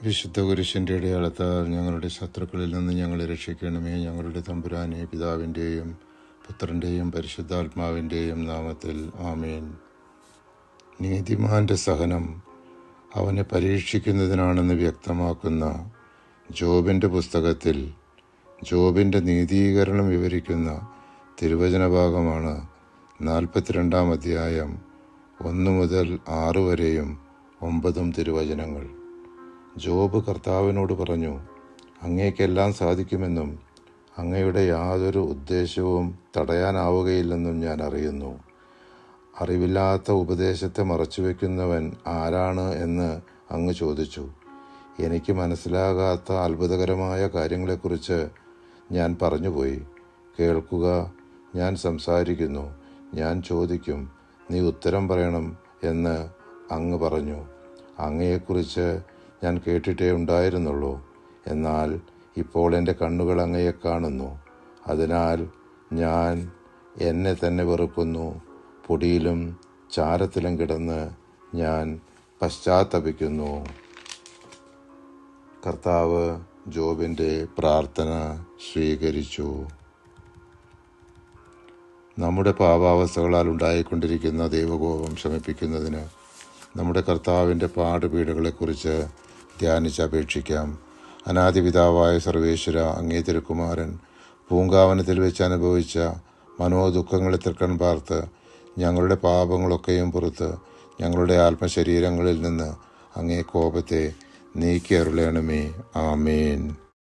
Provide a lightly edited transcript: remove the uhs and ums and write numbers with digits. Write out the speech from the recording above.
വിശുദ്ധ കുരിശിൻ്റെ അടയാളത്താൽ ഞങ്ങളുടെ ശത്രുക്കളിൽ നിന്ന് ഞങ്ങളെ രക്ഷിക്കണമേ. ഞങ്ങളുടെ തമ്പുരാനെ, പിതാവിൻ്റെയും പുത്രൻ്റെയും പരിശുദ്ധാത്മാവിൻ്റെയും നാമത്തിൽ ആമേൻ. നീതിമാന്റെ സഹനം അവനെ പരീക്ഷിക്കുന്നതിനാണെന്ന് വ്യക്തമാക്കുന്ന ജോബിൻ്റെ പുസ്തകത്തിൽ ജോബിൻ്റെ നീതീകരണം വിവരിക്കുന്ന തിരുവചന ഭാഗമാണ് 42-ാം അധ്യായം 1 മുതൽ 6 വരെയും 9 തിരുവചനങ്ങൾ. ജോബ് കർത്താവിനോട് പറഞ്ഞു, അങ്ങേക്കെല്ലാം സാധിക്കുമെന്നും അങ്ങയുടെ യാതൊരു ഉദ്ദേശവും തടയാനാവുകയില്ലെന്നും ഞാൻ അറിയുന്നു. അറിവില്ലാത്ത ഉപദേശത്തെ മറച്ചുവെക്കുന്നവൻ ആരാണ് എന്ന് അങ്ങ് ചോദിച്ചു. എനിക്ക് മനസ്സിലാകാത്ത അത്ഭുതകരമായ കാര്യങ്ങളെക്കുറിച്ച് ഞാൻ പറഞ്ഞുപോയി. കേൾക്കുക, ഞാൻ സംസാരിക്കുന്നു, ഞാൻ ചോദിക്കും, നീ ഉത്തരം പറയണം എന്ന് അങ്ങ് പറഞ്ഞു. അങ്ങയെക്കുറിച്ച് ഞാൻ കേട്ടിട്ടേ ഉണ്ടായിരുന്നുള്ളൂ, എന്നാൽ ഇപ്പോൾ എൻ്റെ കണ്ണുകൾ അങ്ങയെ കാണുന്നു. അതിനാൽ ഞാൻ എന്നെ തന്നെ വെറുക്കുന്നു. പൊടിയിലും ചാരത്തിലും കിടന്ന് ഞാൻ പശ്ചാത്തപിക്കുന്നു. കർത്താവ് ജോബിൻ്റെ പ്രാർത്ഥന സ്വീകരിച്ചു. നമ്മുടെ പാപാവസ്ഥകളാൽ ഉണ്ടായിക്കൊണ്ടിരിക്കുന്ന ദൈവകോപം ശമിപ്പിക്കുന്നതിന് നമ്മുടെ കർത്താവിൻ്റെ പാടുപീടുകളെക്കുറിച്ച് ധ്യാനിച്ചപേക്ഷിക്കാം. അനാദിപിതാവായ സർവേശ്വര, അങ്ങേ തിരുക്കുമാരൻ പൂങ്കാവനത്തിൽ വെച്ച് അനുഭവിച്ച മനോദുഃഖങ്ങളെ തൃക്കൺ പാർത്ത് ഞങ്ങളുടെ പാപങ്ങളൊക്കെയും പുറത്ത് ഞങ്ങളുടെ ആത്മശരീരങ്ങളിൽ നിന്ന് അങ്ങേ കോപത്തെ നീക്കി അരുളണമേ. ആമേൻ.